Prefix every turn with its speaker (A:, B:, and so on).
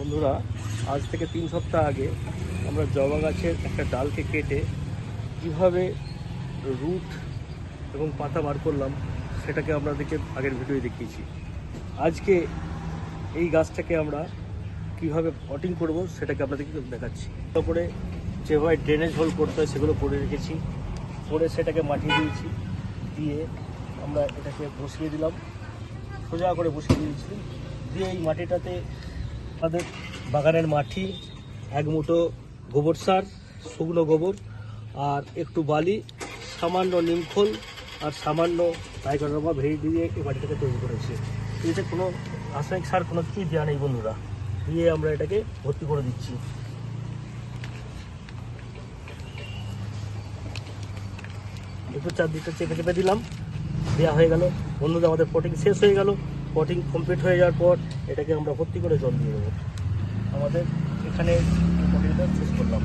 A: বন্ধুরা, আজ থেকে 3 সপ্তাহ আগে আমরা জবা গাছের একটা ডালকে কেটে কীভাবে রুট এবং পাতা বার করলাম সেটাকে আপনাদেরকে আগের ভিডিওয়ে দেখিয়েছি। আজকে এই গাছটাকে আমরা কীভাবে পটিং করব সেটাকে আপনাদেরকে দেখাচ্ছি। তারপরে যেভাবে ড্রেনেজ হোল করতে হয় সেগুলো করে রেখেছি, করে সেটাকে মাটি দিয়েছি, দিয়ে আমরা এটাকে বসিয়ে দিলাম, সোজা করে বসিয়ে দিয়েছি। দিয়ে এই মাটিটাতে আমাদের বাগানের মাটি, এক মুঠো গোবর সার, শুকনো গোবর, আর একটু বালি, সামান্য নিমখোল আর সামান্য টাইগারবা ভেড়ি দিয়ে এই মাটিটাকে তৈরি করেছি। এতে কোনো রাসায়নিক সার কোনো কিছুই দেওয়া নেই বন্ধুরা। দিয়ে আমরা এটাকে ভর্তি করে দিচ্ছি। একটু চারদিকটা চেপে চেপে দিলাম, দেওয়া হয়ে গেল বন্ধুরা। আমাদের পটিং শেষ হয়ে গেল। পটিং কমপ্লিট হয়ে যাওয়ার পর এটাকে আমরা ভর্তি করে জল দিয়ে দেবো। আমাদের এখানে পটিংটা শেষ করলাম।